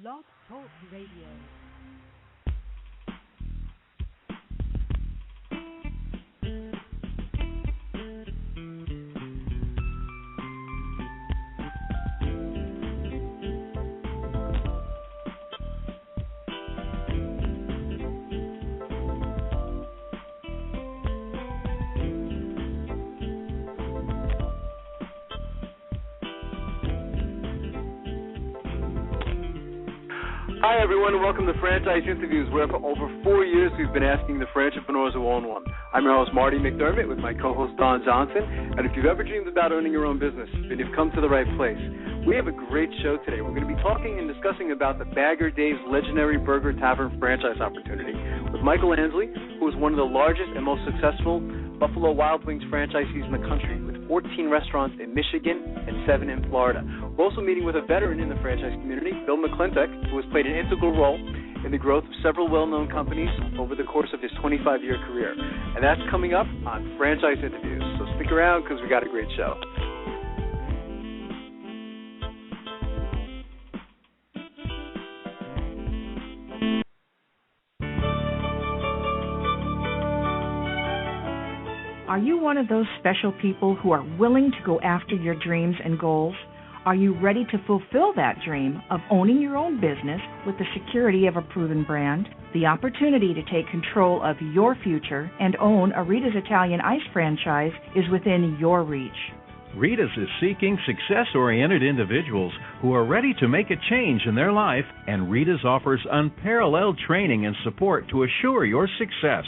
Blog Talk Radio. Hi, everyone, and welcome to Franchise Interviews, where for over 4 years we've been asking the entrepreneurs who own one. I'm your host, Marty McDermott, with my co-host, Don Johnson. And if you've ever dreamed about owning your own business, then you've come to the right place. We have a great show today. We're going to be talking and discussing about the Bagger Dave's legendary burger tavern franchise opportunity with Michael Ansley, who is one of the largest and most successful Buffalo Wild Wings franchisees in the country, with 14 restaurants in Michigan and 7 in Florida. We're also meeting with a veteran in the franchise community, Bill McClintock, who has played an integral role in the growth of several well-known companies over the course of his 25-year career. And that's coming up on Franchise Interviews. So stick around because we got a great show. Are you one of those special people who are willing to go after your dreams and goals? Are you ready to fulfill that dream of owning your own business with the security of a proven brand? The opportunity to take control of your future and own a Rita's Italian Ice franchise is within your reach. Rita's is seeking success-oriented individuals who are ready to make a change in their life, and Rita's offers unparalleled training and support to assure your success.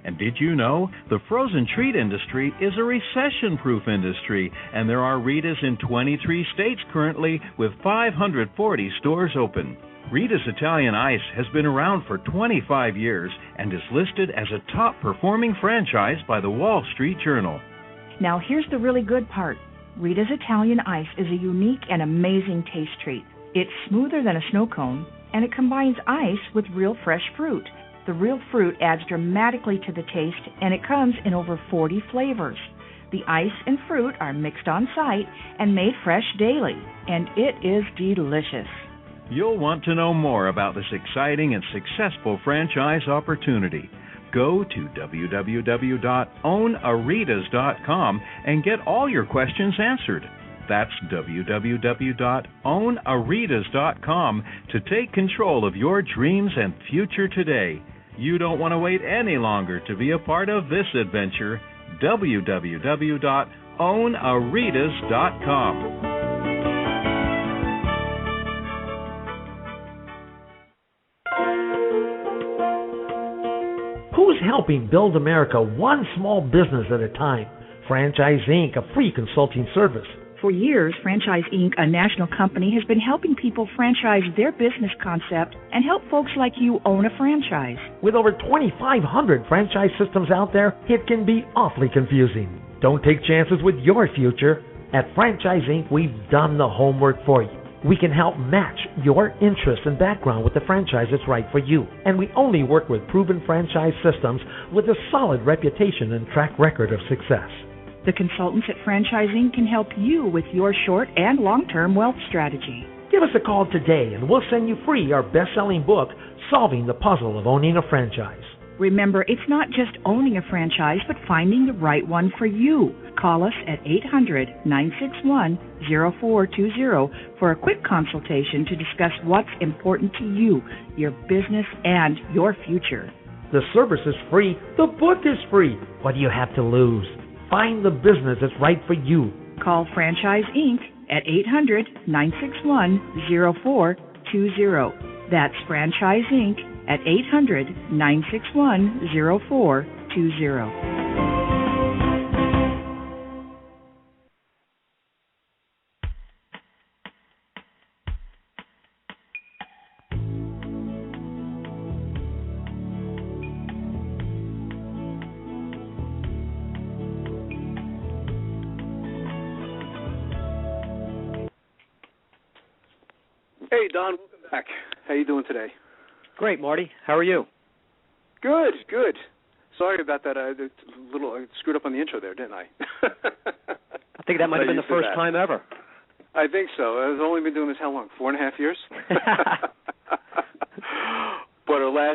And did you know the frozen treat industry is a recession-proof industry, and there are Rita's in 23 states currently with 540 stores open. Rita's Italian Ice has been around for 25 years and is listed as a top-performing franchise by the Wall Street Journal. Now here's the really good part. Rita's Italian Ice is a unique and amazing taste treat. It's smoother than a snow cone, and it combines ice with real fresh fruit. The real fruit adds dramatically to the taste, and it comes in over 40 flavors. The ice and fruit are mixed on site and made fresh daily, and it is delicious. You'll want to know more about this exciting and successful franchise opportunity. Go to www.ownaritas.com and get all your questions answered. That's www.ownaritas.com to take control of your dreams and future today. You don't want to wait any longer to be a part of this adventure. www.ownaritas.com. Who's helping build America one small business at a time? Franchise Inc., a free consulting service. For years, Franchise Inc., a national company, has been helping people franchise their business concept and help folks like you own a franchise. With over 2,500 franchise systems out there, it can be awfully confusing. Don't take chances with your future. At Franchise Inc., we've done the homework for you. We can help match your interest and background with the franchise that's right for you. And we only work with proven franchise systems with a solid reputation and track record of success. The consultants at Franchise Inc. can help you with your short and long-term wealth strategy. Give us a call today and we'll send you free our best-selling book, Solving the Puzzle of Owning a Franchise. Remember, it's not just owning a franchise, but finding the right one for you. Call us at 800-961-0420 for a quick consultation to discuss what's important to you, your business, and your future. The service is free. The book is free. What do you have to lose? Find the business that's right for you. Call Franchise Inc. at 800-961-0420. That's Franchise Inc. at 800-961-0420. Hey, Don, welcome back. How you doing today? Great, Marty. How are you? Good, good. Sorry about that. I screwed up on the intro there, didn't I? I think that might have been the first time ever. I think so. I've only been doing this how long? 4.5 years?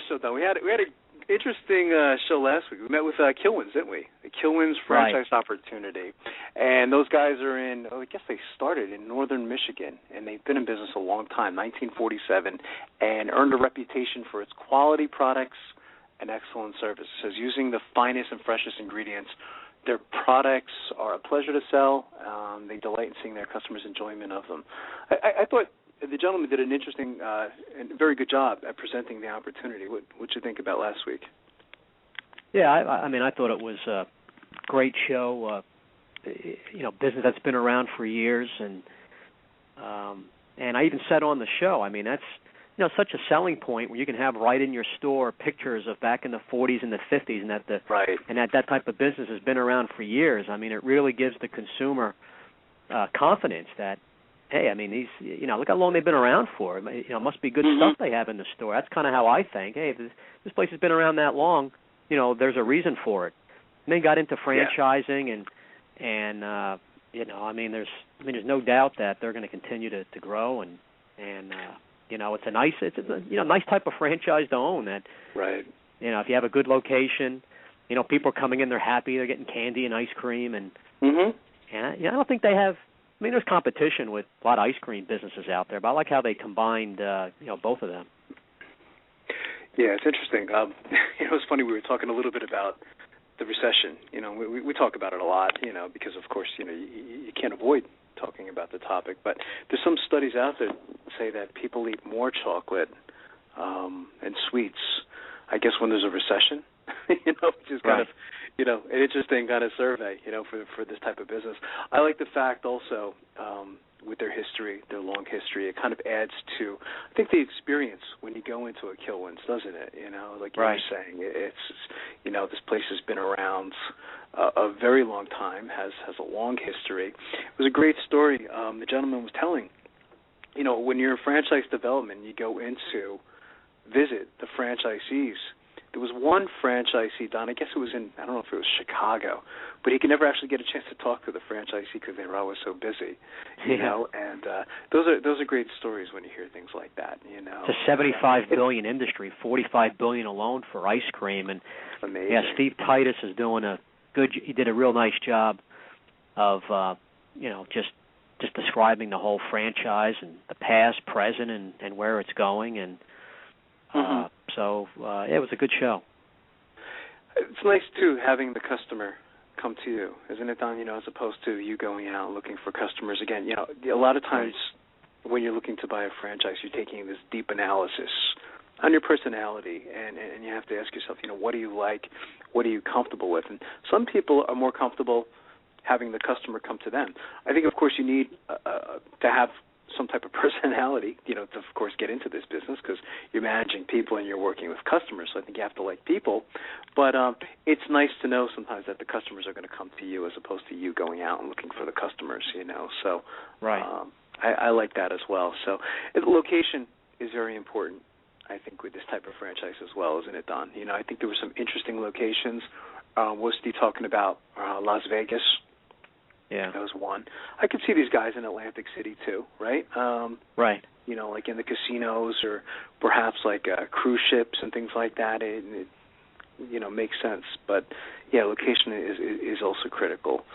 show, Don. We had an interesting show last week. We met with Kilwins, didn't we? The Kilwins franchise opportunity. And those guys are in, I guess they started in northern Michigan, and they've been in business a long time, 1947, and earned a reputation for its quality products and excellent service. It says using the finest and freshest ingredients. Their products are a pleasure to sell. They delight in seeing their customers' enjoyment of them. I thought the gentleman did an interesting and very good job at presenting the opportunity. What'd you think about last week? Yeah, I mean, I thought it was a great show. Business that's been around for years, and I even said on the show, I mean, that's such a selling point where you can have right in your store pictures of back in the 40s and the 50s, and that type of business has been around for years. I mean, it really gives the consumer confidence that, hey, I mean, these, look how long they've been around for. It must be good stuff they have in the store. That's kind of how I think. Hey, if this place has been around that long, there's a reason for it. And they got into franchising, and I mean, there's no doubt that they're going to continue to grow, and it's a nice type of franchise to own. That if you have a good location, people are coming in, they're happy, they're getting candy and ice cream, and I don't think they have. I mean, there's competition with a lot of ice cream businesses out there, but I like how they combined, both of them. Yeah, it's interesting. It was funny. We were talking a little bit about the recession. We talk about it a lot, because of course, you can't avoid talking about the topic. But there's some studies out there that say that people eat more chocolate and sweets, I guess, when there's a recession. Which is kind of, an interesting kind of survey, for this type of business. I like the fact also, with their history, their long history, it kind of adds to, I think, the experience when you go into a Kilwins, doesn't it? Like you were saying, it's, this place has been around a very long time, has a long history. It was a great story the gentleman was telling. When you're in franchise development, you go in to visit the franchisees. There was one franchisee, Don, I guess it was I don't know if it was Chicago, but he could never actually get a chance to talk to the franchisee because they were always so busy, and those are great stories when you hear things like that, It's a $75 billion industry, $45 billion alone for ice cream, and amazing. Yeah, Steve Titus is doing he did a real nice job of, just describing the whole franchise and the past, present, and where it's going, and So it was a good show. It's nice, too, having the customer come to you, isn't it, Don? As opposed to you going out looking for customers. Again, a lot of times when you're looking to buy a franchise, you're taking this deep analysis on your personality, and you have to ask yourself, what do you like? What are you comfortable with? And some people are more comfortable having the customer come to them. I think, of course, you need to have some type of personality, to, of course, get into this business because you're managing people and you're working with customers. So I think you have to like people. But it's nice to know sometimes that the customers are going to come to you as opposed to you going out and looking for the customers, So I like that as well. So location is very important, I think, with this type of franchise as well, isn't it, Don? I think there were some interesting locations. Was Steve talking about Las Vegas? Yeah, that was one. I could see these guys in Atlantic City too, right? Right. Like in the casinos or perhaps like cruise ships and things like that. It makes sense. But yeah, location is also critical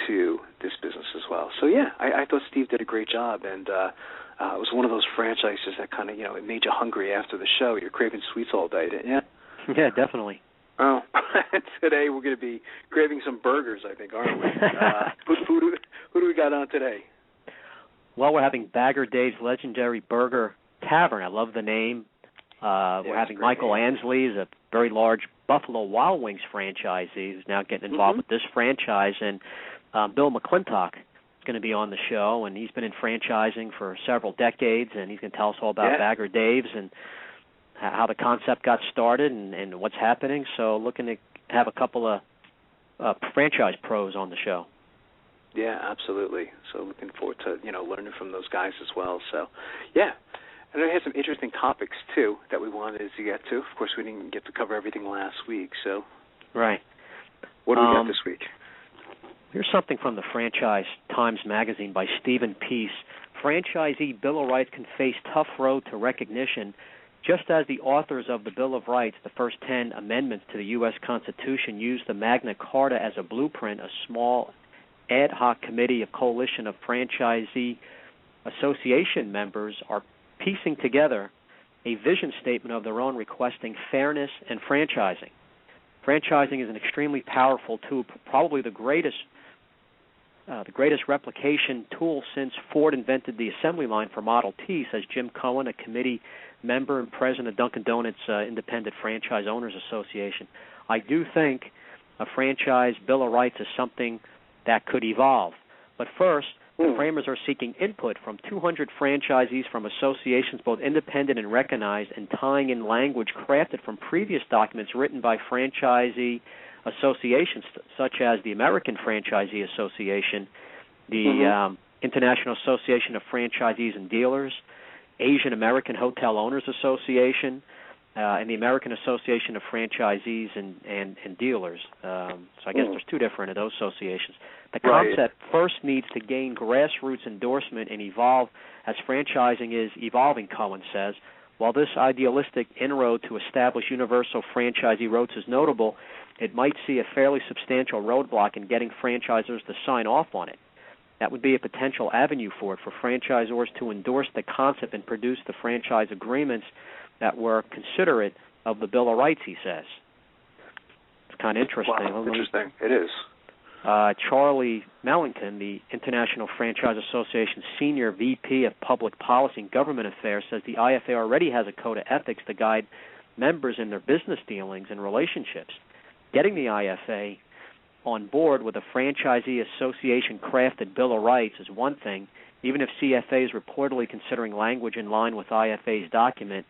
to this business as well. So yeah, I thought Steve did a great job, and it was one of those franchises that kind of it made you hungry after the show. You're craving sweets all day, didn't you? Yeah, definitely. Oh, today we're going to be craving some burgers, I think, aren't we? Who do we got on today? Well, we're having Bagger Dave's Legendary Burger Tavern. I love the name. We're having Michael Ansley, who's a very large Buffalo Wild Wings franchisee who's now getting involved with this franchise, and Bill McClintock is going to be on the show, and he's been in franchising for several decades, and he's going to tell us all about Bagger Dave's and how the concept got started and what's happening. So looking to have a couple of franchise pros on the show. Yeah, absolutely. So looking forward to, learning from those guys as well. So, yeah. And I had some interesting topics, too, that we wanted to get to. Of course, we didn't get to cover everything last week, so. Right. What do we got this week? Here's something from the Franchise Times magazine by Stephen Peace. Franchisee Bill of Rights can face tough road to recognition Just as the authors of the Bill of Rights, the first 10 amendments to the U.S. Constitution, used the Magna Carta as a blueprint, a small ad hoc committee of coalition of franchisee association members are piecing together a vision statement of their own requesting fairness and franchising. Franchising is an extremely powerful tool, probably the greatest replication tool since Ford invented the assembly line for Model T, says Jim Cohen, a committee member and president of Dunkin' Donuts Independent Franchise Owners Association. I do think a franchise Bill of Rights is something that could evolve. But first, the framers are seeking input from 200 franchisees from associations both independent and recognized, and tying in language crafted from previous documents written by franchisee associations such as the American Franchisee Association, the International Association of Franchisees and Dealers, Asian American Hotel Owners Association, and the American Association of Franchisees and Dealers. So I guess there's two different of those associations. The concept first needs to gain grassroots endorsement and evolve as franchising is evolving, Cohen says. While this idealistic inroad to establish universal franchisee routes is notable, it might see a fairly substantial roadblock in getting franchisors to sign off on it. That would be a potential avenue for it, for franchisors to endorse the concept and produce the franchise agreements that were considerate of the Bill of Rights, he says. It's kind of interesting. Wow, interesting. It is. Charlie Mellington, the International Franchise Association's Senior VP of Public Policy and Government Affairs, says the IFA already has a code of ethics to guide members in their business dealings and relationships. Getting the IFA on board with a franchisee association-crafted Bill of Rights is one thing, even if CFA is reportedly considering language in line with IFA's document.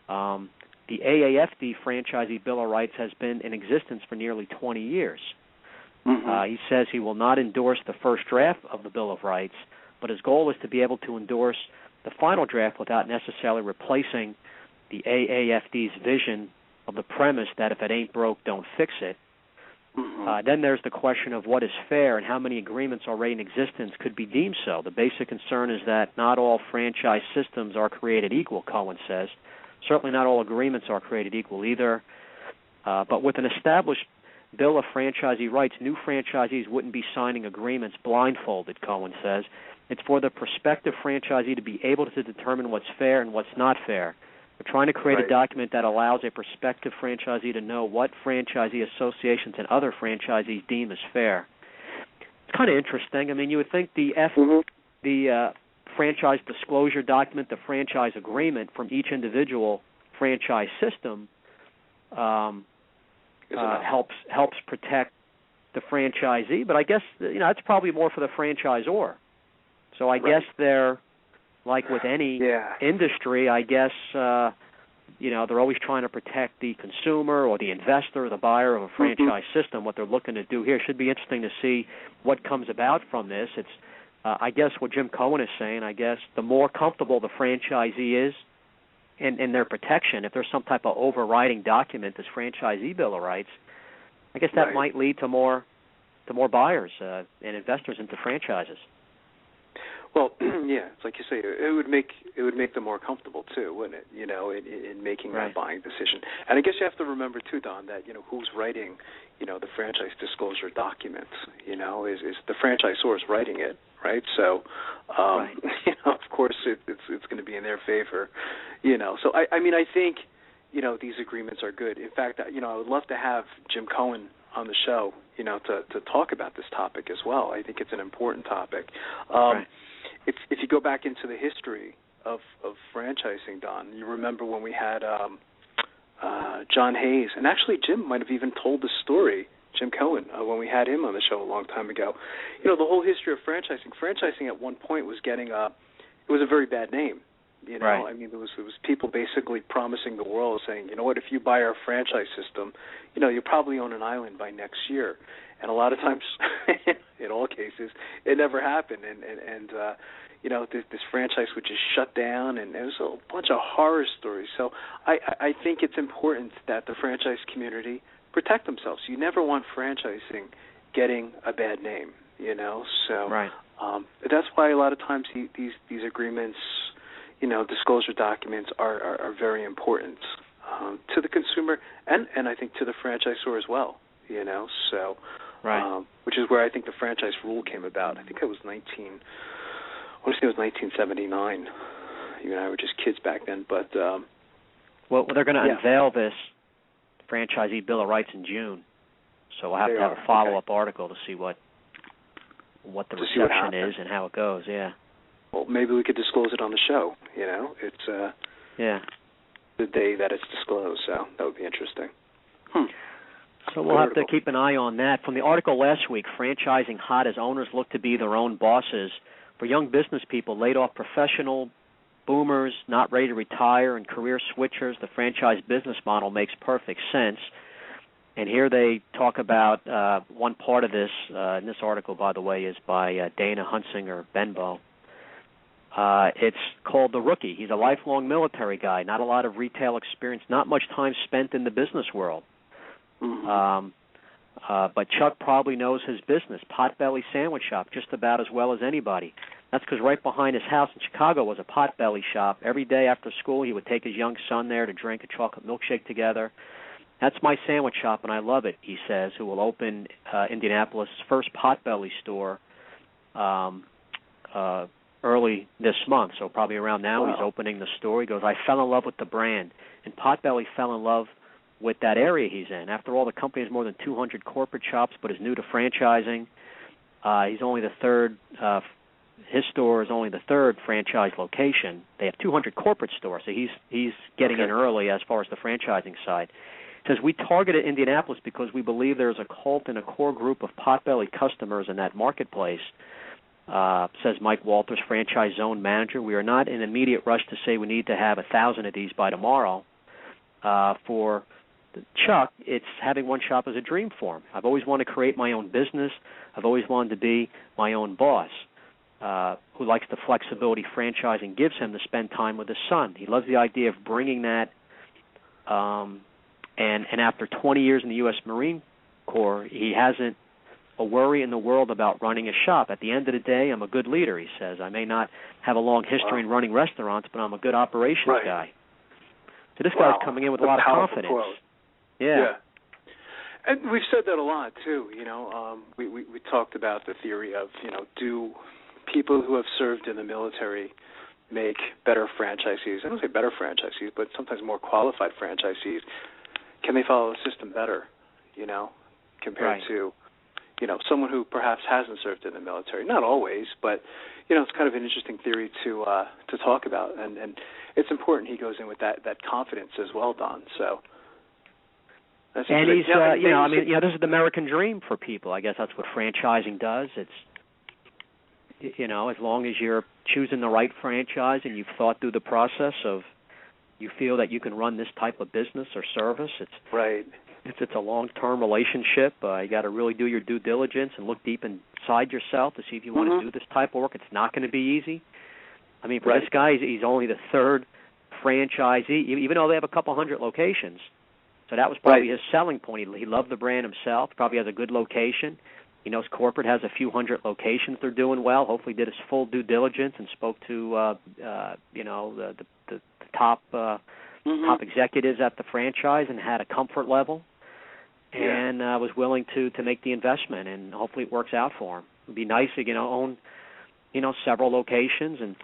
The AAFD Franchisee Bill of Rights has been in existence for nearly 20 years. He says he will not endorse the first draft of the Bill of Rights, but his goal is to be able to endorse the final draft without necessarily replacing the AAFD's vision of the premise that if it ain't broke, don't fix it. Then there's the question of what is fair and how many agreements already in existence could be deemed so. The basic concern is that not all franchise systems are created equal, Cohen says. Certainly not all agreements are created equal either. But with an established Bill of Franchisee Rights, new franchisees wouldn't be signing agreements blindfolded, Cohen says. It's for the prospective franchisee to be able to determine what's fair and what's not fair. We're trying to create a document that allows a prospective franchisee to know what franchisee associations and other franchisees deem as fair. It's kind of interesting. I mean, you would think the franchise disclosure document, the franchise agreement from each individual franchise system helps protect the franchisee, but I guess that's probably more for the franchisor. So I guess they're like with any industry. I guess they're always trying to protect the consumer or the investor, or the buyer of a franchise system. What they're looking to do here should be interesting to see what comes about from this. It's I guess what Jim Cohen is saying. I guess the more comfortable the franchisee is in their protection, if there's some type of overriding document, this franchisee Bill of Rights, I guess that might lead to more buyers and investors into franchises. Well, it's like you say, it would make them more comfortable too, wouldn't it? In making that buying decision. And I guess you have to remember too, Don, that who's writing, the franchise disclosure documents. Is the franchisor is writing it, right? So, of course, it's going to be in their favor. So I think these agreements are good. In fact, I would love to have Jim Cohen on the show, to talk about this topic as well. I think it's an important topic. If you go back into the history of franchising, Don, you remember when we had John Hayes, and actually Jim might have even told the story, Jim Cohen, when we had him on the show a long time ago. The whole history of franchising. Franchising at one point was getting it was a very bad name. I mean, there was people basically promising the world, saying, what, if you buy our franchise system, you'll probably own an island by next year. And a lot of times, in all cases, it never happened. And this franchise would just shut down, and there was a bunch of horror stories. So I think it's important that the franchise community protect themselves. You never want franchising getting a bad name, So that's why a lot of times these agreements, disclosure documents are very important to the consumer and I think to the franchisor as well. So right. Which is where I think the franchise rule came about. I think it was 1979. You and I were just kids back then, but well, they're going to unveil this franchisee Bill of Rights in June, so we'll have to have a follow-up article to see what the reception is and how it goes. Yeah. Well, maybe we could disclose it on the show. It's the day that it's disclosed, so that would be interesting. So we'll have to keep an eye on that. From the article last week, franchising hot as owners look to be their own bosses. For young business people, laid off professional boomers, not ready to retire, and career switchers, the franchise business model makes perfect sense. And here they talk about one part of this. And this article, by the way, is by Dana Hunsinger Benbow. It's called The Rookie. He's a lifelong military guy, not a lot of retail experience, not much time spent in the business world. Mm-hmm. But Chuck probably knows his business, Potbelly Sandwich Shop, just about as well as anybody. That's because right behind his house in Chicago was a Potbelly shop. Every day after school, he would take his young son there to drink a chocolate milkshake together. That's my sandwich shop, and I love it, he says, who will open Indianapolis' first Potbelly store early this month, so probably around now. He's opening the store. He goes, I fell in love with the brand, and Potbelly fell in love with that area he's in. After all, the company has more than 200 corporate shops, but is new to franchising. He's only the third. His store is only the third franchise location. They have 200 corporate stores, so he's getting in early as far as the franchising side. He says, we targeted Indianapolis because we believe there's a cult and a core group of Potbelly customers in that marketplace, says Mike Walters, franchise zone manager. We are not in an immediate rush to say we need to have 1,000 of these by tomorrow. For Chuck, it's having one shop as a dream for him. I've always wanted to create my own business. I've always wanted to be my own boss, who likes the flexibility franchising gives him to spend time with his son. He loves the idea of bringing that, and after 20 years in the U.S. Marine Corps, he hasn't a worry in the world about running a shop. At the end of the day, I'm a good leader, he says. I may not have a long history in running restaurants, but I'm a good operations guy. So this guy's coming in with a lot of confidence. Quote. Yeah. And we've said that a lot, too. We talked about the theory of, do people who have served in the military make better franchisees? I don't say better franchisees, but sometimes more qualified franchisees. Can they follow the system better, compared to, someone who perhaps hasn't served in the military? Not always, but, it's kind of an interesting theory to talk about. And it's important he goes in with that confidence as well, Don. So. And he's, this is the American dream for people. I guess that's what franchising does. It's, as long as you're choosing the right franchise and you've thought through the process of, you feel that you can run this type of business or service. It's a long-term relationship. You got to really do your due diligence and look deep inside yourself to see if you want to do this type of work. It's not going to be easy. I mean, for this guy, he's only the third franchisee, even though they have a couple hundred locations. So that was probably his selling point. He loved the brand himself, probably has a good location. He knows corporate has a few hundred locations they're doing well. Hopefully did his full due diligence and spoke to, the top top executives at the franchise and had a comfort level and was willing to make the investment, and hopefully it works out for him. It would be nice to, own, several locations and,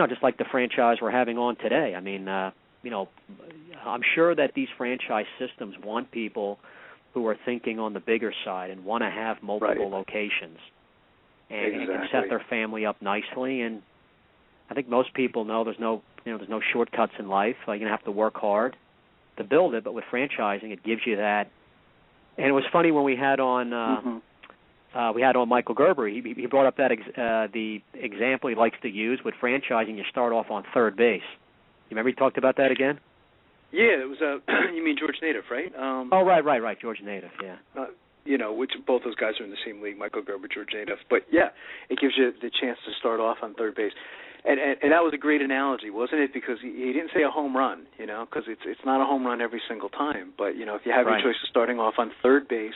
just like the franchise we're having on today. I mean, I'm sure that these franchise systems want people who are thinking on the bigger side and want to have multiple locations and can set their family up nicely. And I think most people know there's no shortcuts in life. You're going to have to work hard to build it, but with franchising, it gives you that. And it was funny when we had on Michael Gerber. He brought up that the example he likes to use with franchising. You start off on third base. You remember he talked about that again? Yeah, it was. You mean George Native, right? Right. George Native, yeah. Which both those guys are in the same league, Michael Gerber, George Native. But yeah, it gives you the chance to start off on third base, and that was a great analogy, wasn't it? Because he didn't say a home run, because it's not a home run every single time. But if you have your choice of starting off on third base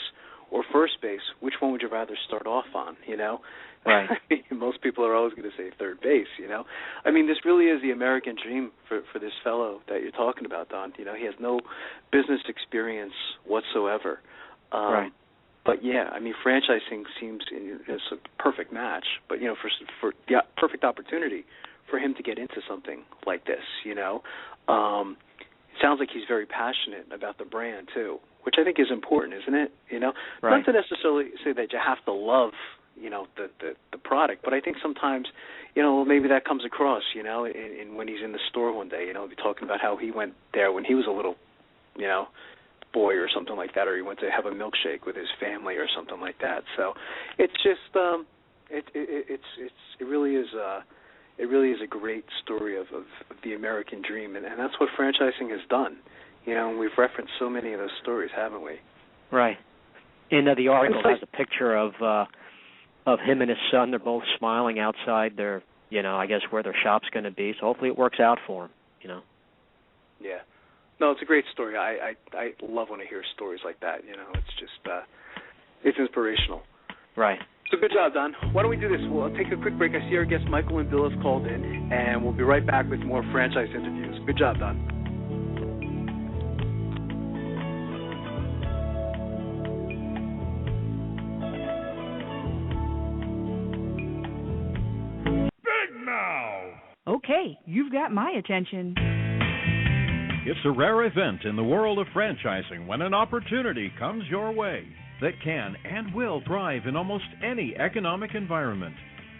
or first base, which one would you rather start off on, you know? Right. Most people are always going to say third base, you know? I mean, this really is the American dream for this fellow that you're talking about, Don. You know, he has no business experience whatsoever. Right. But, yeah, I mean, franchising seems it's a perfect match, but, you know, for the perfect opportunity for him to get into something like this, you know? It sounds like he's very passionate about the brand, too, which I think is important, isn't it? You know, right. Not to necessarily say that you have to love, you know, the product, but I think sometimes, you know, maybe that comes across, you know, in when he's in the store one day, you know, be talking about how he went there when he was a little, you know, boy or something like that, or he went to have a milkshake with his family or something like that. So it's just it really is a great story of the American dream, and that's what franchising has done. You know, and we've referenced so many of those stories, haven't we? Right. And the article has a picture of him and his son. They're both smiling outside their, you know, I guess where their shop's going to be. So hopefully it works out for him, you know. Yeah. No, it's a great story. I love when I hear stories like that. You know, it's just it's inspirational. Right. So good job, Don. Why don't we do this? We'll take a quick break. I see our guests Michael and Bill have called in, and we'll be right back with more franchise interviews. Good job, Don. Okay, you've got my attention. It's a rare event in the world of franchising when an opportunity comes your way that can and will thrive in almost any economic environment.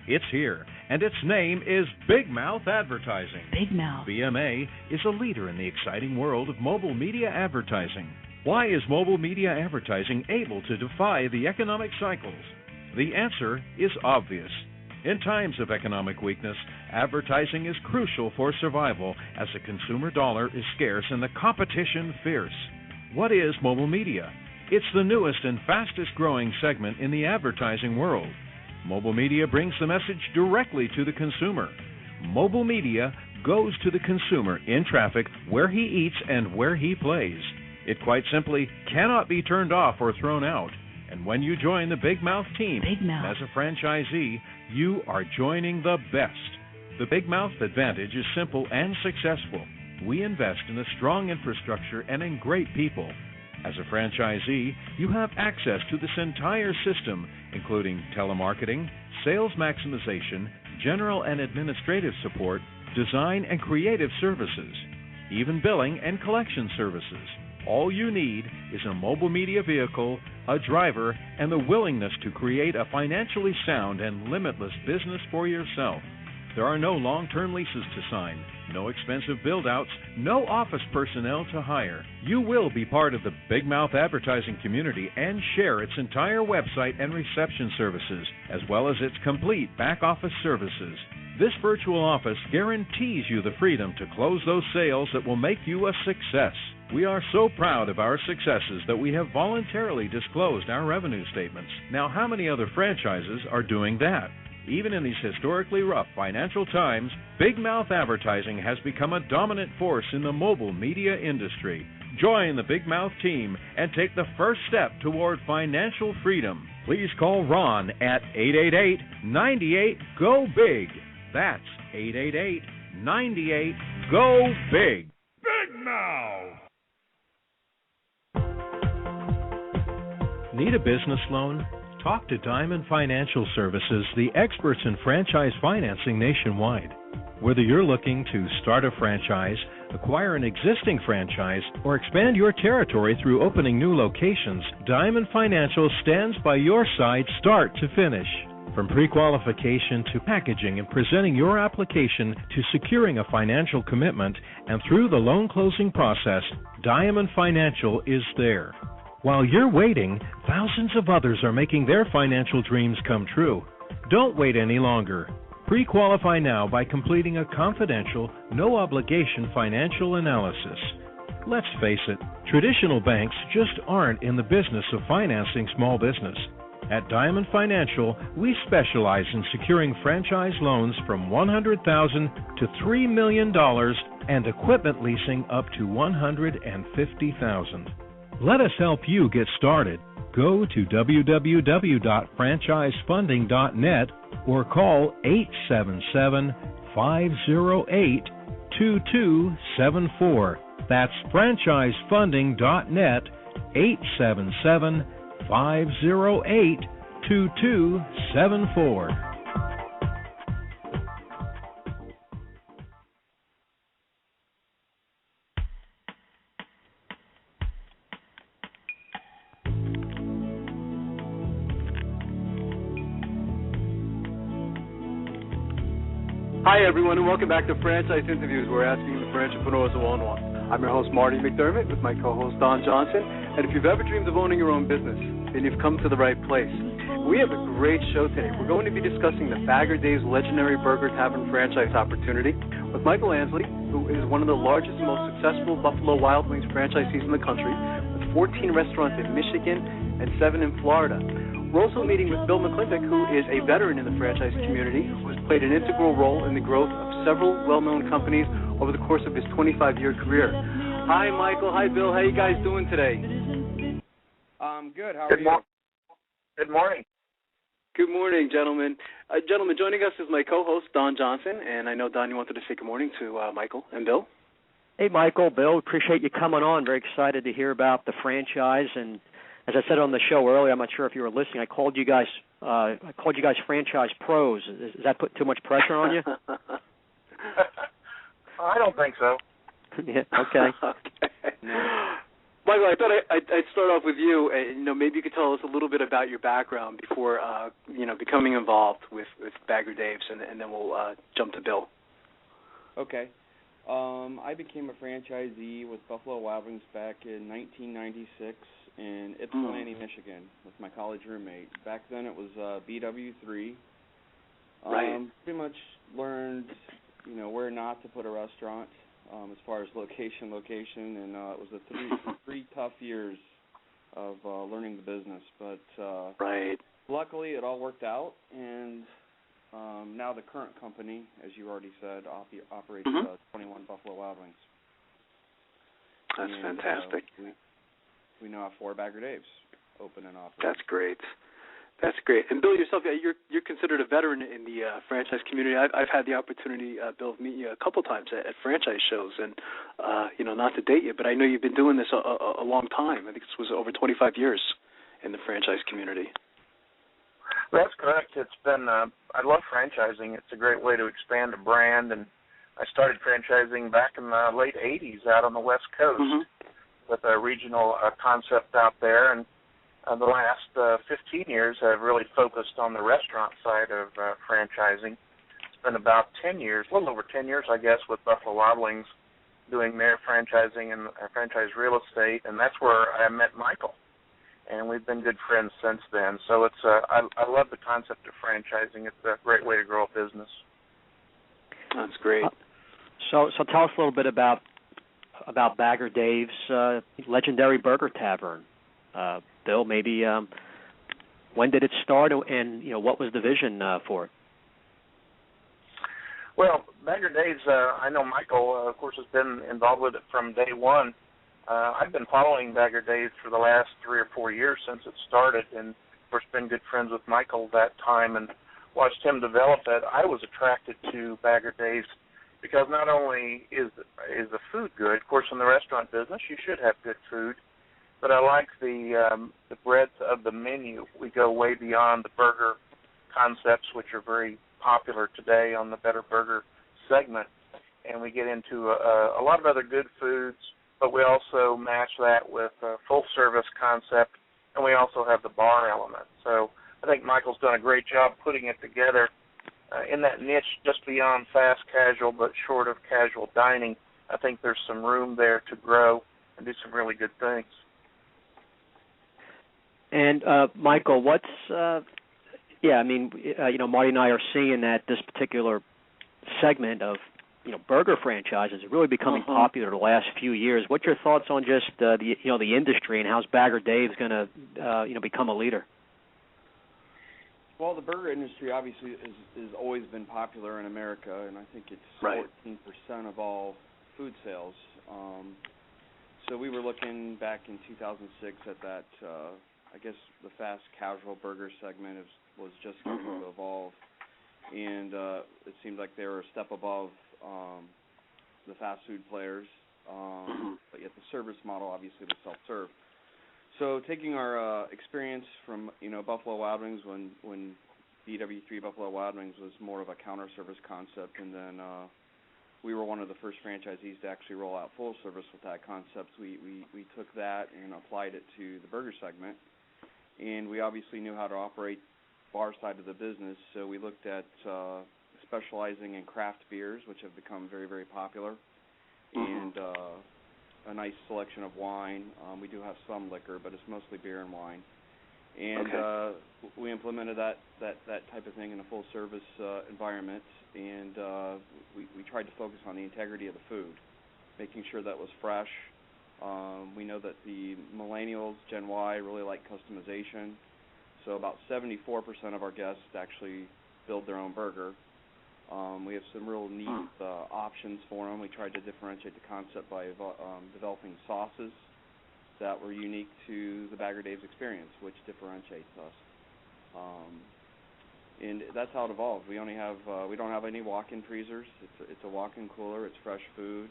It's here, and its name is Big Mouth Advertising. Big Mouth. BMA is a leader in the exciting world of mobile media advertising. Why is mobile media advertising able to defy the economic cycles? The answer is obvious. In times of economic weakness, advertising is crucial for survival as the consumer dollar is scarce and the competition fierce. What is mobile media? It's the newest and fastest growing segment in the advertising world. Mobile media brings the message directly to the consumer. Mobile media goes to the consumer in traffic where he eats and where he plays. It quite simply cannot be turned off or thrown out. And when you join the Big Mouth team as a franchisee, you are joining the best. The Big Mouth advantage is simple and successful. We invest in a strong infrastructure and in great people. As a franchisee, you have access to this entire system, including telemarketing, sales maximization, general and administrative support, design and creative services, even billing and collection services. All you need is a mobile media vehicle, a driver, and the willingness to create a financially sound and limitless business for yourself. There are no long-term leases to sign, no expensive build-outs, no office personnel to hire. You will be part of the Big Mouth advertising community and share its entire website and reception services, as well as its complete back-office services. This virtual office guarantees you the freedom to close those sales that will make you a success. We are so proud of our successes that we have voluntarily disclosed our revenue statements. Now, how many other franchises are doing that? Even in these historically rough financial times, Big Mouth Advertising has become a dominant force in the mobile media industry. Join the Big Mouth team and take the first step toward financial freedom. Please call Ron at 888-98-GO-BIG. That's 888-98-GO-BIG. Big Mouth! Need a business loan? Talk to Diamond Financial Services, the experts in franchise financing nationwide. Whether you're looking to start a franchise, acquire an existing franchise, or expand your territory through opening new locations, Diamond Financial stands by your side start to finish. From pre-qualification to packaging and presenting your application to securing a financial commitment and through the loan closing process, Diamond Financial is there. While you're waiting, thousands of others are making their financial dreams come true. Don't wait any longer. Pre-qualify now by completing a confidential, no-obligation financial analysis. Let's face it, traditional banks just aren't in the business of financing small business. At Diamond Financial, we specialize in securing franchise loans from $100,000 to $3 million and equipment leasing up to $150,000. Let us help you get started. Go to www.franchisefunding.net or call 877-508-2274. That's franchisefunding.net, 877-508-2274. Hi, everyone, and welcome back to Franchise Interviews. We're asking the entrepreneurs who own one. I'm your host, Marty McDermott, with my co-host, Don Johnson. And if you've ever dreamed of owning your own business, then you've come to the right place. We have a great show today. We're going to be discussing the Bagger Dave's legendary Burger Tavern franchise opportunity with Michael Ansley, who is one of the largest and most successful Buffalo Wild Wings franchisees in the country, with 14 restaurants in Michigan and 7 in Florida. We're also meeting with Bill McClintock, who is a veteran in the franchise community, who has played an integral role in the growth of several well-known companies over the course of his 25-year career. Hi, Michael. Hi, Bill. How you guys doing today? Good. How are you? Good morning. Good morning, gentlemen. Gentlemen, joining us is my co-host, Don Johnson, and I know, Don, you wanted to say good morning to Michael and Bill. Hey, Michael, Bill, appreciate you coming on. Very excited to hear about the franchise. And as I said on the show earlier, I'm not sure if you were listening, I called you guys franchise pros. Does that put too much pressure on you? I don't think so. Yeah, okay. Michael, I thought I'd start off with you. Maybe you could tell us a little bit about your background before, becoming involved with Bagger Dave's, and then we'll jump to Bill. Okay. I became a franchisee with Buffalo Wild Wings back in 1996 in Ypsilanti, Michigan, with my college roommate. Back then it was BW3. Right. Pretty much learned, where not to put a restaurant as far as location, and it was three tough years of learning the business. But right. Luckily it all worked out, and now the current company, as you already said, operates 21 Buffalo Wild Wings. That's fantastic. We now have 4 Bagger Dave's open and operating. That's great. That's great. And Bill, yourself, you're considered a veteran in the franchise community. I've had the opportunity, Bill, of meeting you a couple times at franchise shows, and not to date you, but I know you've been doing this a long time. I think this was over 25 years in the franchise community. That's correct. It's been, I love franchising. It's a great way to expand a brand, and I started franchising back in the late 80s out on the West Coast with a regional concept out there, and the last 15 years I've really focused on the restaurant side of franchising. It's been about 10 years, a little over 10 years, I guess, with Buffalo Wild Wings doing their franchising and franchise real estate, and that's where I met Michael. And we've been good friends since then. So it's I love the concept of franchising. It's a great way to grow a business. That's great. So tell us a little bit about Bagger Dave's legendary Burger Tavern. Bill, maybe when did it start, and what was the vision for it? Well, Bagger Dave's, I know Michael, of course, has been involved with it from day one. I've been following Bagger Dave's for the last 3 or 4 years since it started, and of course been good friends with Michael that time and watched him develop it. I was attracted to Bagger Dave's because not only is the food good, of course in the restaurant business you should have good food, but I like the breadth of the menu. We go way beyond the burger concepts, which are very popular today on the Better Burger segment, and we get into a lot of other good foods, but we also match that with a full-service concept, and we also have the bar element. So I think Michael's done a great job putting it together in that niche just beyond fast casual but short of casual dining. I think there's some room there to grow and do some really good things. And, Michael, what's Marty and I are seeing that this particular segment of burger franchises is really becoming popular the last few years. What's your thoughts on just the industry, and how's Bagger Dave's going to become a leader? Well, the burger industry obviously has always been popular in America, and I think it's 14% of all food sales. So we were looking back in 2006 at that, I guess the fast casual burger segment was just starting to evolve. And it seemed like they were a step above the fast food players, but yet the service model obviously was self-serve. So taking our experience from Buffalo Wild Wings when BW3 Buffalo Wild Wings was more of a counter service concept, and then we were one of the first franchisees to actually roll out full service with that concept. We took that and applied it to the burger segment, and we obviously knew how to operate bar side of the business, so we looked at specializing in craft beers, which have become very, very popular, and a nice selection of wine. We do have some liquor, but it's mostly beer and wine. And we implemented that type of thing in a full-service environment, and we tried to focus on the integrity of the food, making sure that was fresh. We know that the millennials, Gen Y, really like customization. So about 74% of our guests actually build their own burger. We have some real neat options for them. We tried to differentiate the concept by developing sauces that were unique to the Bagger Dave's experience, which differentiates us. And that's how it evolved. We don't have any walk-in freezers. It's a walk-in cooler. It's fresh food.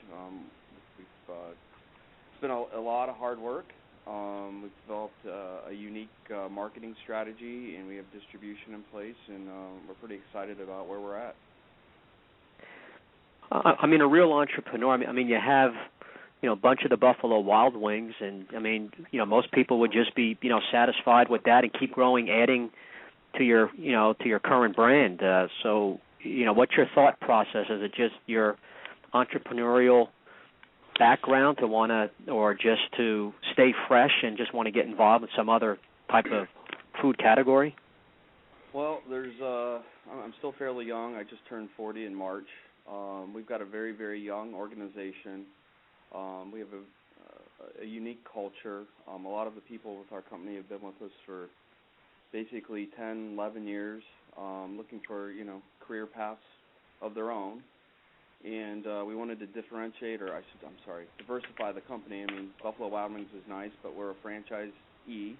It's been a lot of hard work. We've developed a unique marketing strategy, and we have distribution in place, and we're pretty excited about where we're at. I mean, a real entrepreneur. I mean, you have, a bunch of the Buffalo Wild Wings, and I mean, most people would just be, satisfied with that and keep growing, adding to your, to your current brand. So, what's your thought process? Is it just your entrepreneurial background to want to, or just to stay fresh and just want to get involved in some other type of food category? Well, I'm still fairly young. I just turned 40 in March. We've got a very, very young organization. We have a unique culture. A lot of the people with our company have been with us for basically 10, 11 years, looking for, career paths of their own. And we wanted to diversify the company. I mean, Buffalo Wild Wings is nice, but we're a franchisee.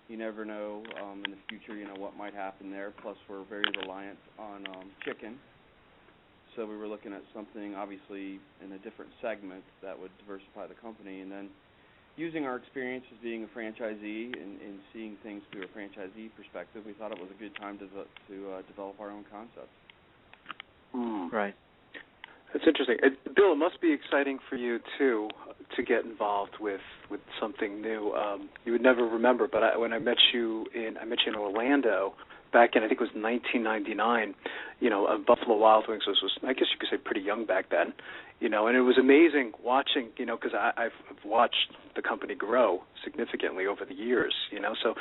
You never know in the future, what might happen there. Plus, we're very reliant on chicken. So we were looking at something, obviously, in a different segment that would diversify the company. And then using our experience as being a franchisee and seeing things through a franchisee perspective, we thought it was a good time to develop our own concept. Right. That's interesting. Bill, it must be exciting for you, too, to get involved with something new. You would never remember, but when I met you in Orlando back in, I think it was 1999, Buffalo Wild Wings was, I guess you could say, pretty young back then, and it was amazing watching, because I've watched the company grow significantly over the years, so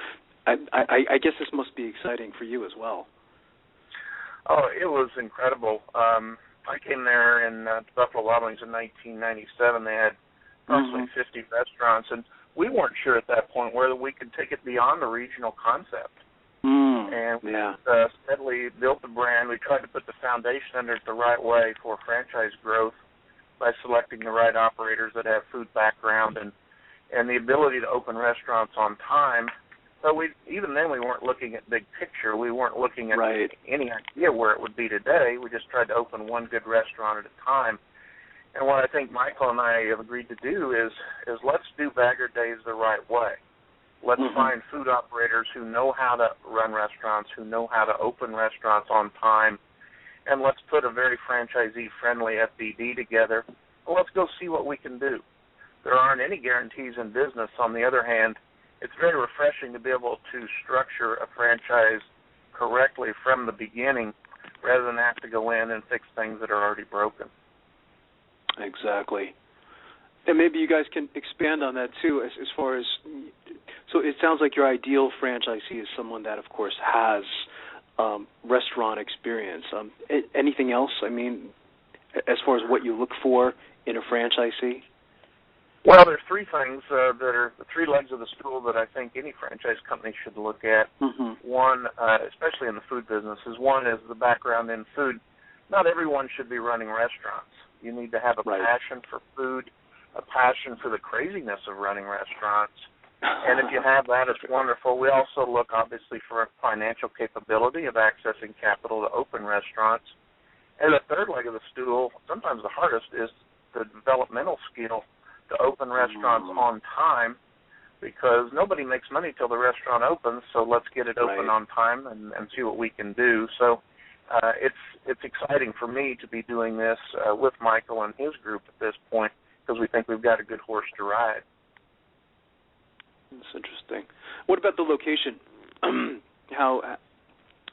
I guess this must be exciting for you as well. Oh, it was incredible. I came there in Buffalo Wild Wings in 1997. They had approximately 50 restaurants, and we weren't sure at that point whether we could take it beyond the regional concept. And we steadily built the brand. We tried to put the foundation under it the right way for franchise growth by selecting the right operators that have food background and the ability to open restaurants on time. So even then we weren't looking at big picture. We weren't looking at any idea where it would be today. We just tried to open one good restaurant at a time. And what I think Michael and I have agreed to do is let's do Bagger Days the right way. Let's find food operators who know how to run restaurants, who know how to open restaurants on time, and let's put a very franchisee-friendly FBD together, and let's go see what we can do. There aren't any guarantees in business. On the other hand, it's very refreshing to be able to structure a franchise correctly from the beginning rather than have to go in and fix things that are already broken. Exactly. And maybe you guys can expand on that, too, as far as, so it sounds like your ideal franchisee is someone that, of course, has restaurant experience. Anything else, I mean, as far as what you look for in a franchisee? Well, there's three things that are the three legs of the stool that I think any franchise company should look at. One, especially in the food business, is the background in food. Not everyone should be running restaurants. You need to have a passion for food, a passion for the craziness of running restaurants. And if you have that, it's wonderful. We also look, obviously, for a financial capability of accessing capital to open restaurants. And the third leg of the stool, sometimes the hardest, is the developmental skill to open restaurants on time, because nobody makes money till the restaurant opens, so let's get it open on time and see what we can do. So it's exciting for me to be doing this with Michael and his group at this point, because we think we've got a good horse to ride. That's interesting. What about the location?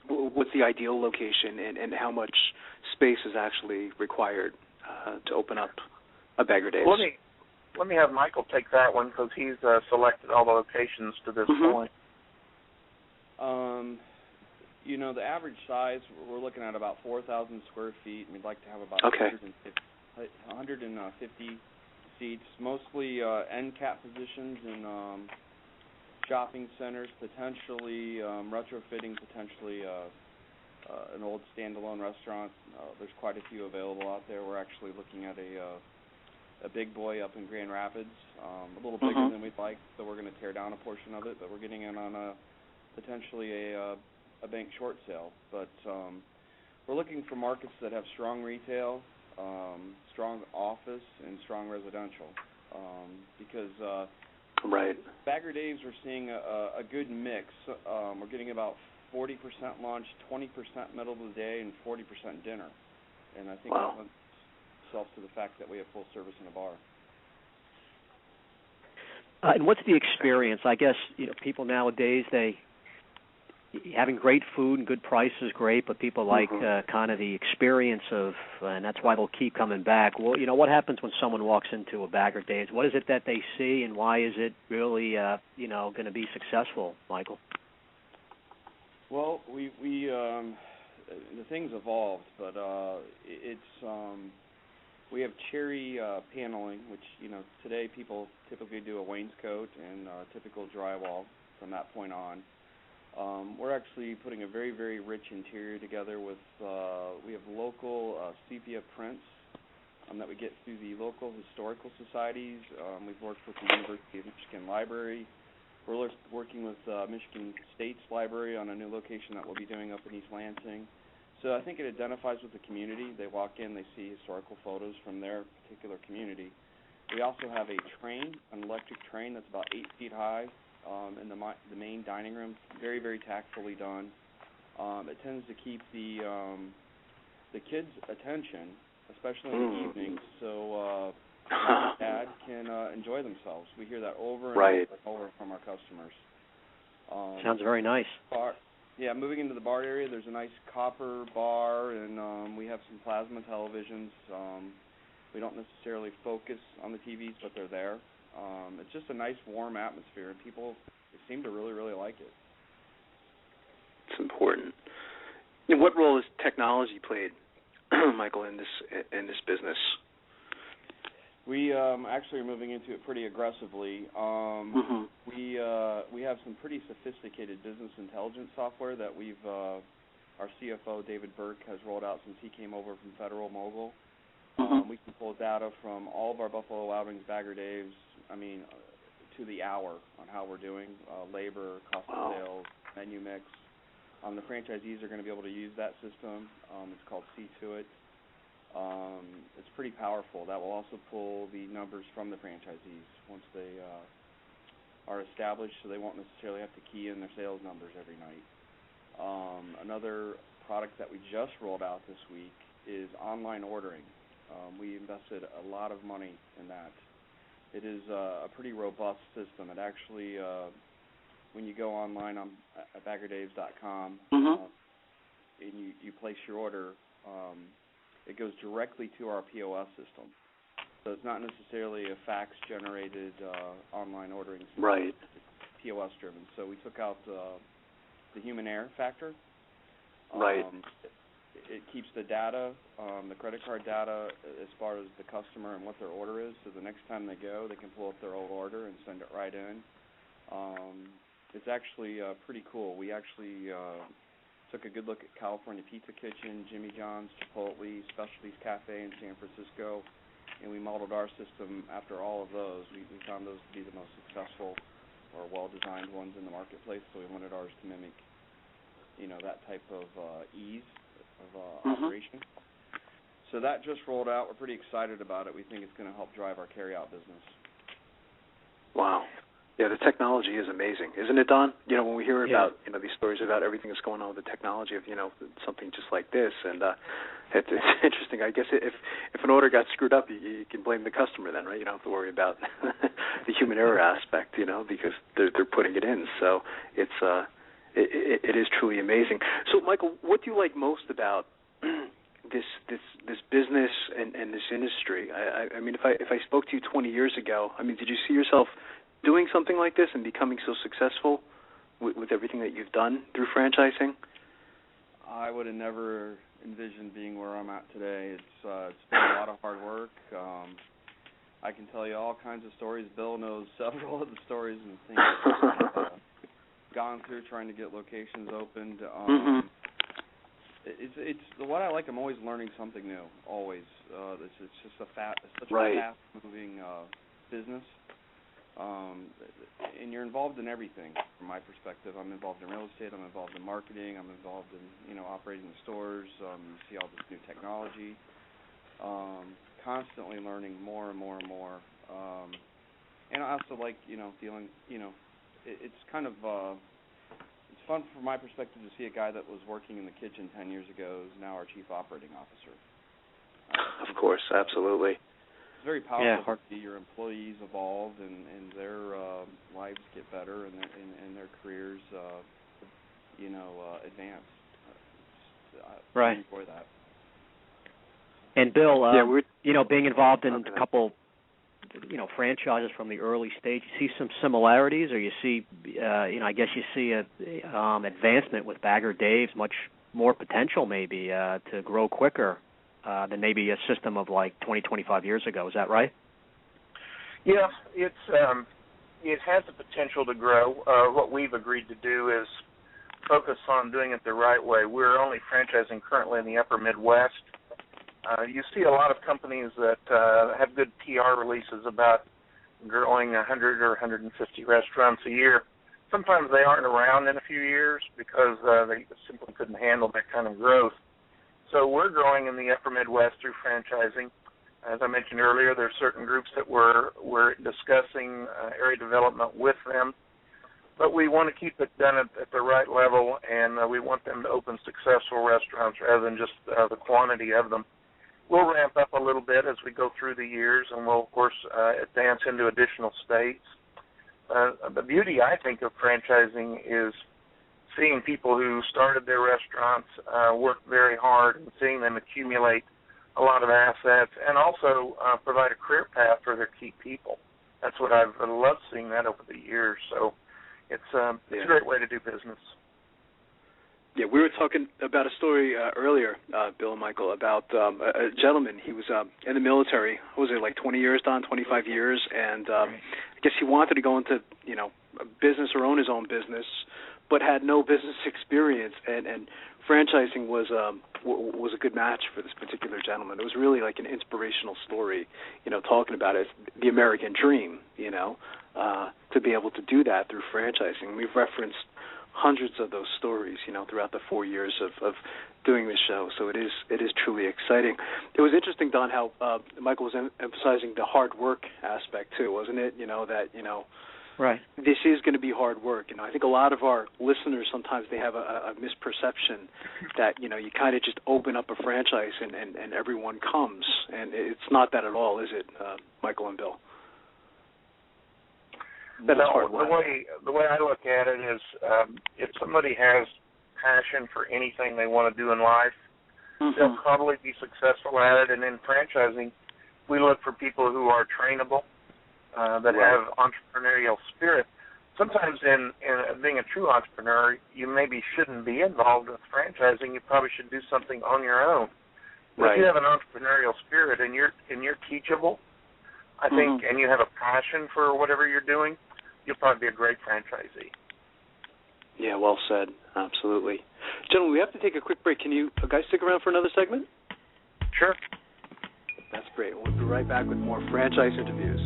What's the ideal location, and how much space is actually required to open up a Bagger Dave's? Let me have Michael take that one, because he's selected all the locations to this point. The average size, we're looking at about 4,000 square feet, and we'd like to have about 150 seats, mostly end cap positions in shopping centers, potentially retrofitting, potentially an old standalone restaurant. There's quite a few available out there. We're actually looking at a big boy up in Grand Rapids, a little bigger than we'd like, so we're going to tear down a portion of it, but we're getting in on potentially a bank short sale. But we're looking for markets that have strong retail, strong office, and strong residential, because Bagger Dave's, we're seeing a good mix. We're getting about 40% lunch, 20% middle of the day, and 40% dinner. And I think that lends itself to the fact that we have full service in a bar. And what's the experience? I guess people nowadays, having great food and good price is great, but people like kind of the experience of, and that's why they'll keep coming back. Well, what happens when someone walks into a Bagger Dave's? What is it that they see, and why is it really, going to be successful, Michael? Well, we the thing's evolved, but we have cherry paneling, which today people typically do a wainscot and typical drywall from that point on. We're actually putting a very, very rich interior together with, we have local sepia prints that we get through the local historical societies. We've worked with the University of Michigan Library. We're working with Michigan State's Library on a new location that we'll be doing up in East Lansing. So I think it identifies with the community. They walk in, they see historical photos from their particular community. We also have a train, an electric train that's about 8 feet high, in the main dining room, very, very tactfully done. It tends to keep the kids' attention, especially in the evenings, so dad can enjoy themselves. We hear that over and over from our customers. Sounds very nice. Moving into the bar area, there's a nice copper bar, and we have some plasma televisions. We don't necessarily focus on the TVs, but they're there. It's just a nice, warm atmosphere, and people seem to really, really like it. It's important. What role has technology played, Michael, in this business? We actually are moving into it pretty aggressively. We have some pretty sophisticated business intelligence software that our CFO, David Burke, has rolled out since he came over from Federal Mogul. We can pull data from all of our Buffalo Wild Wings, Bagger Dave's, to the hour on how we're doing, labor, cost of sales, menu mix. The franchisees are going to be able to use that system. It's called See To It. It's pretty powerful. That will also pull the numbers from the franchisees once they are established, so they won't necessarily have to key in their sales numbers every night. Another product that we just rolled out this week is online ordering. We invested a lot of money in that. It is a pretty robust system. It actually, when you go online at baggerdaves.com and you place your order, it goes directly to our POS system. So it's not necessarily a fax-generated online ordering system. Right. It's POS-driven. So we took out the human error factor. Right. It keeps the data, the credit card data, as far as the customer and what their order is. So the next time they go, they can pull up their old order and send it right in. It's actually pretty cool. We actually took a good look at California Pizza Kitchen, Jimmy John's, Chipotle, Specialties Cafe in San Francisco, and we modeled our system after all of those. We found those to be the most successful or well-designed ones in the marketplace, so we wanted ours to mimic, that type of ease of operation. So that just rolled out. We're pretty excited about it. We think it's going to help drive our carry-out business. Wow. Yeah, the technology is amazing, isn't it, Don? When we hear about these stories about everything that's going on with the technology of something just like this, and it's interesting. I guess if an order got screwed up, you can blame the customer then, right? You don't have to worry about the human error aspect, because they're putting it in. So it is truly amazing. So, Michael, what do you like most about this business and this industry? I mean, if I spoke to you 20 years ago, did you see yourself doing something like this and becoming so successful with everything that you've done through franchising? I would have never envisioned being where I'm at today. It's been a lot of hard work. I can tell you all kinds of stories. Bill knows several of the stories and things I've gone through trying to get locations opened. It's what I like. I'm always learning something new. Always. It's just such a fast-moving business. And you're involved in everything from my perspective. I'm involved in real estate. I'm involved in marketing. I'm involved in operating the stores. You see all this new technology. Constantly learning more and more and more. And I also like feeling it's kind of it's fun from my perspective to see a guy that was working in the kitchen 10 years ago is now our chief operating officer. Of course, absolutely. It's very powerful to see your employees evolve and their lives get better and their careers, advance. I enjoy that. And Bill, being involved in a couple, franchises from the early stage, you see some similarities, or you see, I guess you see a advancement with Bagger Dave's, much more potential maybe to grow quicker than maybe a system of like 20, 25 years ago. Is that right? Yeah, it has the potential to grow. What we've agreed to do is focus on doing it the right way. We're only franchising currently in the upper Midwest. You see a lot of companies that have good PR releases about growing 100 or 150 restaurants a year. Sometimes they aren't around in a few years because they simply couldn't handle that kind of growth. So we're growing in the upper Midwest through franchising. As I mentioned earlier, there are certain groups that we're discussing area development with them. But we want to keep it done at the right level, and we want them to open successful restaurants rather than just the quantity of them. We'll ramp up a little bit as we go through the years, and we'll, of course, advance into additional states. The beauty, I think, of franchising is seeing people who started their restaurants work very hard and seeing them accumulate a lot of assets and also provide a career path for their key people. That's what I've loved seeing that over the years. So it's a great way to do business. Yeah, we were talking about a story earlier, Bill and Michael, about a gentleman. He was in the military. Was it like 20 years, Don, 25 years? And I guess he wanted to go into, a business or own his own business, but had no business experience, and franchising was a good match for this particular gentleman. It was really like an inspirational story, talking about it, the American dream, to be able to do that through franchising. We've referenced hundreds of those stories, throughout the 4 years of doing this show, so it is truly exciting. It was interesting, Don, how Michael was emphasizing the hard work aspect too, wasn't it? Right. This is going to be hard work. I think a lot of our listeners, sometimes they have a misperception that, you kind of just open up a franchise and everyone comes. And it's not that at all, is it, Michael and Bill? That's hard work. The way I look at it is if somebody has passion for anything they want to do in life, they'll probably be successful at it. And in franchising, we look for people who are trainable, that have entrepreneurial spirit. Sometimes in being a true entrepreneur, you maybe shouldn't be involved with franchising. You probably should do something on your own. But if you have an entrepreneurial spirit and you're teachable, I think, and you have a passion for whatever you're doing, you'll probably be a great franchisee. Yeah, well said. Absolutely. Gentlemen, we have to take a quick break. Can you guys stick around for another segment? Sure. That's great. We'll be right back with more franchise interviews.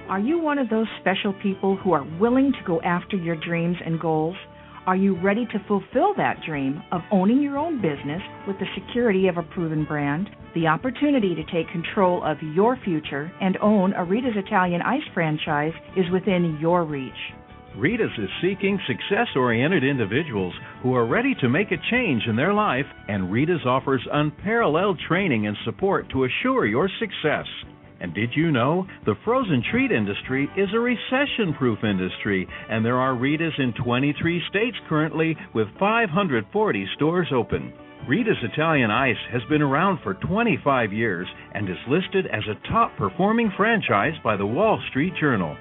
Are you one of those special people who are willing to go after your dreams and goals? Are you ready to fulfill that dream of owning your own business with the security of a proven brand? The opportunity to take control of your future and own a Rita's Italian Ice franchise is within your reach. Rita's is seeking success-oriented individuals who are ready to make a change in their life, and Rita's offers unparalleled training and support to assure your success. And did you know the frozen treat industry is a recession-proof industry, and there are Rita's in 23 states currently with 540 stores open. Rita's Italian Ice has been around for 25 years and is listed as a top-performing franchise by the Wall Street Journal.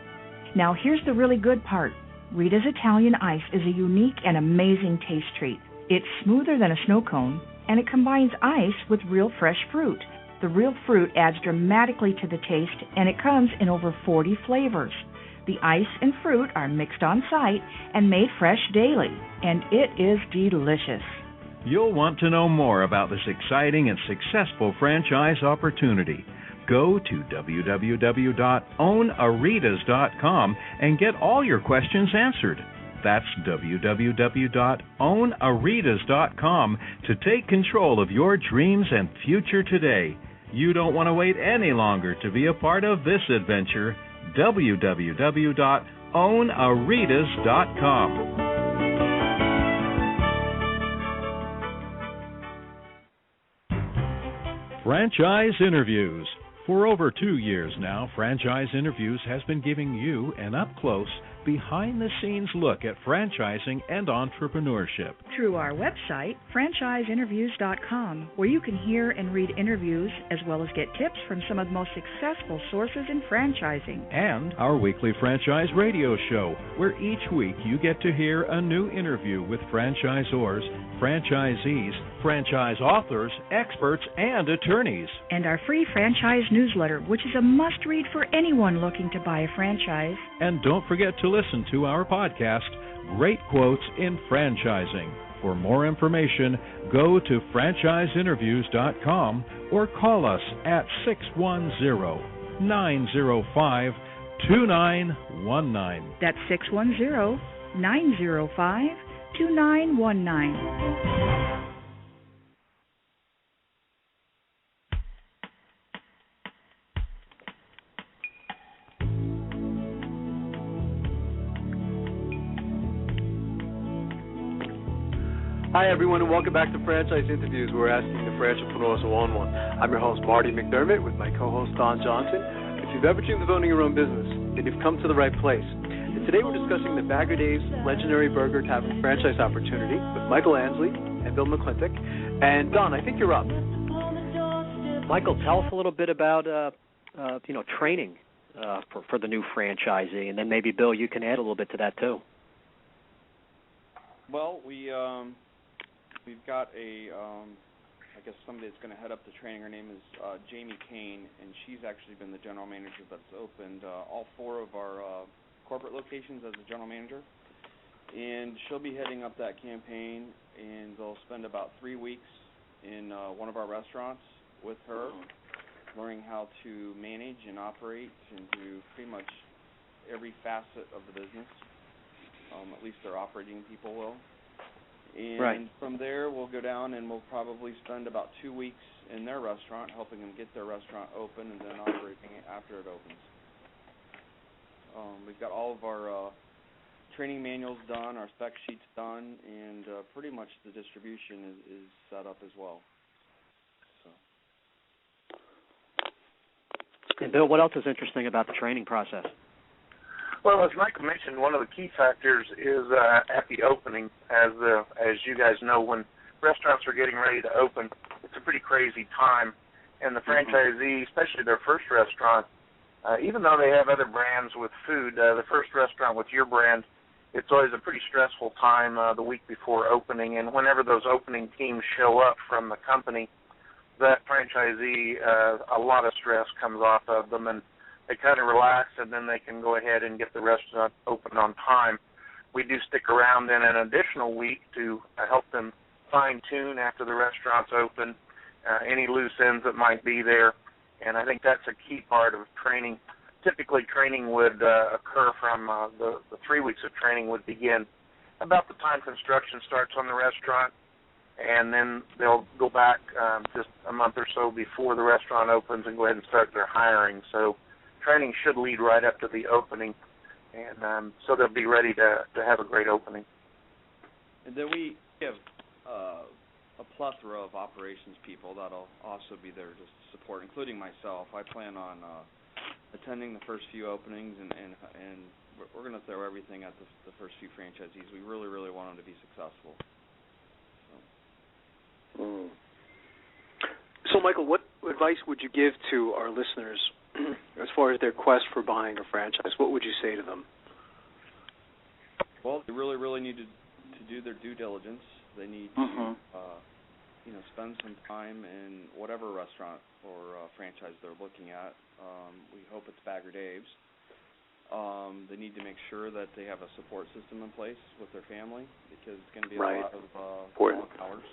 Now here's the really good part. Rita's Italian Ice is a unique and amazing taste treat. It's smoother than a snow cone, and it combines ice with real fresh fruit. The real fruit adds dramatically to the taste, and it comes in over 40 flavors. The ice and fruit are mixed on site and made fresh daily, and it is delicious. You'll want to know more about this exciting and successful franchise opportunity. Go to www.ownaritas.com and get all your questions answered. That's www.ownaritas.com to take control of your dreams and future today. You don't want to wait any longer to be a part of this adventure. www.ownaritas.com. Franchise Interviews. For over 2 years now, Franchise Interviews has been giving you an up-close, behind-the-scenes look at franchising and entrepreneurship. Through our website, franchiseinterviews.com, where you can hear and read interviews as well as get tips from some of the most successful sources in franchising. And our weekly franchise radio show, where each week you get to hear a new interview with franchisors, franchisees, franchise authors, experts, and attorneys. And our free franchise newsletter, which is a must-read for anyone looking to buy a franchise. And don't forget to listen to our podcast, Great Quotes in Franchising. For more information, go to franchiseinterviews.com or call us at 610-905-2919. That's 610-905-2919. Hi, everyone, and welcome back to Franchise Interviews. We're asking the entrepreneurs who own one. I'm your host, Marty McDermott, with my co-host, Don Johnson. If you've ever dreamed of owning your own business, then you've come to the right place. And today we're discussing the Bagger Dave's legendary burger tavern franchise opportunity with Michael Ansley and Bill McClintock. And, Don, I think you're up. Michael, tell us a little bit about training for the new franchisee, and then maybe, Bill, you can add a little bit to that, too. Well, we've got I guess somebody that's going to head up the training. Her name is Jamie Kane, and she's actually been the general manager that's opened all 4 of our corporate locations as the general manager. And she'll be heading up that campaign, and they'll spend about 3 weeks in one of our restaurants with her, learning how to manage and operate and do pretty much every facet of the business. At least their operating people will. And right. From there, we'll go down and we'll probably spend about 2 weeks in their restaurant, helping them get their restaurant open and then operating it after it opens. We've got all of our training manuals done, our spec sheets done, and pretty much the distribution is set up as well. And Bill, what else is interesting about the training process? Well, as Michael mentioned, one of the key factors is at the opening. As you guys know, when restaurants are getting ready to open, it's a pretty crazy time. And the franchisee, especially their first restaurant, even though they have other brands with food, the first restaurant with your brand it's always a pretty stressful time the week before opening, and whenever those opening teams show up from the company, that franchisee, a lot of stress comes off of them, and they kind of relax, and then they can go ahead and get the restaurant open on time. We do stick around then an additional week to help them fine-tune after the restaurant's open, any loose ends that might be there, and I think that's a key part of training. Typically, training would occur from the 3 weeks of training would begin about the time construction starts on the restaurant, and then they'll go back just a month or so before the restaurant opens and go ahead and start their hiring. So training should lead right up to the opening, and so they'll be ready to have a great opening. And then we have a plethora of operations people that'll also be there to support, including myself. I plan on attending the first few openings, and we're going to throw everything at the first few franchisees. We really, really want them to be successful. So, Michael, what advice would you give to our listeners as far as their quest for buying a franchise? What would you say to them? Well, they really, really need to do their due diligence. They need to, spend some time in whatever restaurant or franchise they're looking at. We hope it's Bagger Dave's. They need to make sure that they have a support system in place with their family, because it's going to be a lot of long hours.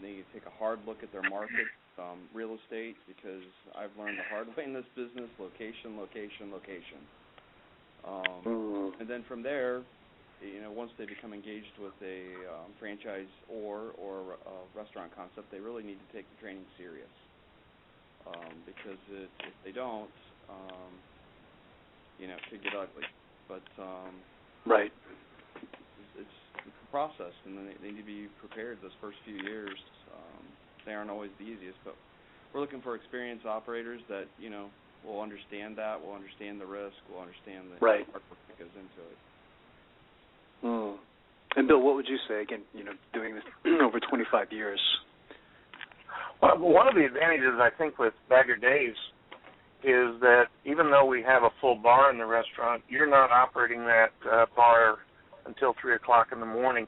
They need to take a hard look at their market, real estate, because I've learned the hard way in this business: location, location, location. And then from there, once they become engaged with a franchise or a restaurant concept, they really need to take the training serious. Because if they don't, it could get ugly. But it's a process, and they need to be prepared those first few years. They aren't always the easiest, but we're looking for experienced operators that will understand that, will understand the risk, will understand the hard work that goes into it. And Bill, what would you say, again, doing this over 25 years? Well, one of the advantages, I think, with Bagger Dave's is that even though we have a full bar in the restaurant, you're not operating that bar until 3 o'clock in the morning.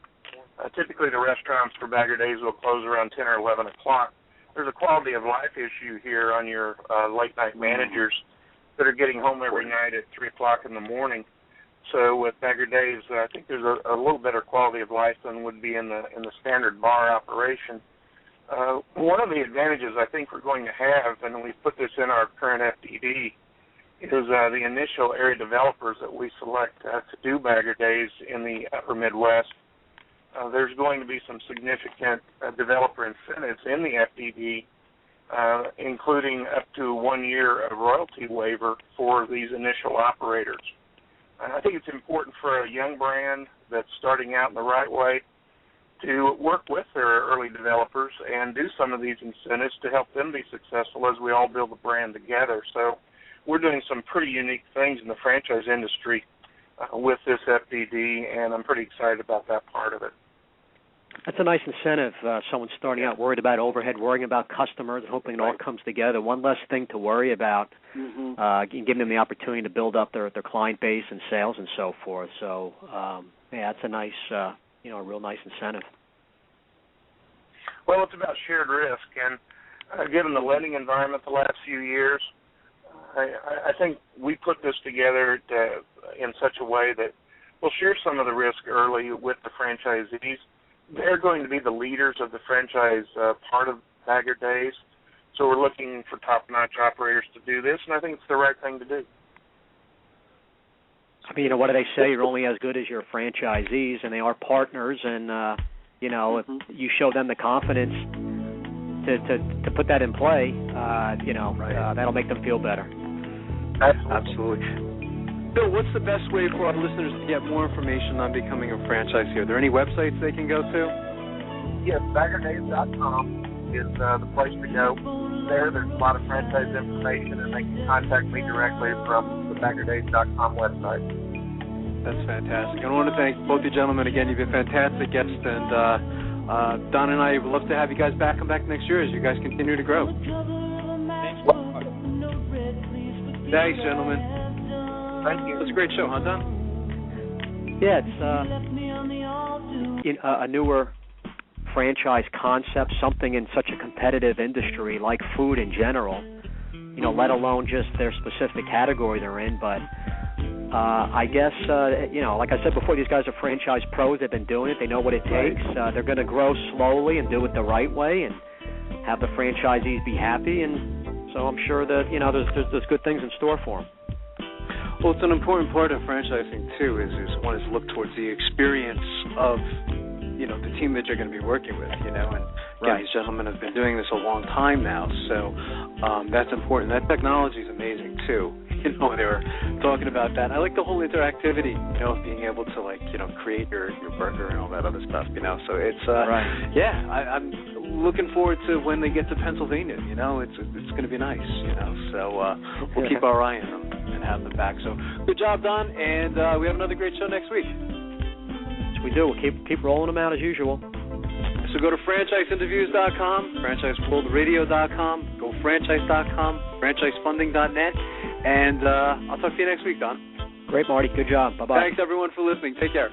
Typically, the restaurants for Bagger Dave's will close around 10 or 11 o'clock. There's a quality of life issue here on your late-night managers that are getting home every night at 3 o'clock in the morning. So with Bagger Dave's, I think there's a little better quality of life than would be in the standard bar operation. One of the advantages I think we're going to have, and we've put this in our current FDD, is the initial area developers that we select to do Bagger Dave's in the upper Midwest. There's going to be some significant developer incentives in the FDD, including up to 1 year of royalty waiver for these initial operators. And I think it's important for a young brand that's starting out in the right way to work with their early developers and do some of these incentives to help them be successful as we all build the brand together. So we're doing some pretty unique things in the franchise industry with this FDD, and I'm pretty excited about that part of it. That's a nice incentive. Someone starting out worried about overhead, worrying about customers, and hoping it all comes together. One less thing to worry about, giving them the opportunity to build up their client base and sales and so forth. So, that's a nice, a real nice incentive. Well, it's about shared risk, and given the lending environment the last few years, I think we put this together in such a way that we'll share some of the risk early with the franchisees. They're going to be the leaders of the franchise part of Bagger Dave's, so we're looking for top-notch operators to do this, and I think it's the right thing to do. I mean, what do they say? You're only as good as your franchisees, and they are partners, and, if you show them the confidence to put that in play, that'll make them feel better. Absolutely. Bill, what's the best way for our listeners to get more information on becoming a franchisee? Are there any websites they can go to? Yes, BaggerDaves.com is the place to go. There's a lot of franchise information, and they can contact me directly from the BaggerDaves.com website. That's fantastic. I want to thank both you gentlemen again. You've been fantastic guests, and Don and I would love to have you guys come back next year as you guys continue to grow. Thanks, gentlemen. Thank you. That's a great show, huh, Don? Yeah, it's a newer franchise concept, something in such a competitive industry like food in general, let alone just their specific category they're in. But I guess, like I said before, these guys are franchise pros. They've been doing it. They know what it takes. They're going to grow slowly and do it the right way and have the franchisees be happy. And so I'm sure that, there's good things in store for them. Well, it's an important part of franchising, too, is one is look towards the experience of, the team that you're going to be working with, and again, these gentlemen have been doing this a long time now, so that's important. That technology is amazing, too. They were talking about that. I like the whole interactivity, of being able to, create your burger and all that other stuff, so it's, I'm looking forward to when they get to Pennsylvania, it's going to be nice, so we'll keep our eye on them and have them back. So good job, Don, and we have another great show next week. Yes, we do. We'll keep rolling them out as usual. So go to franchiseinterviews.com, franchiseworldradio.com, go franchise.com, franchisefunding.net, and I'll talk to you next week, Don. Great, Marty. Good job. Bye-bye. Thanks, everyone, for listening. Take care.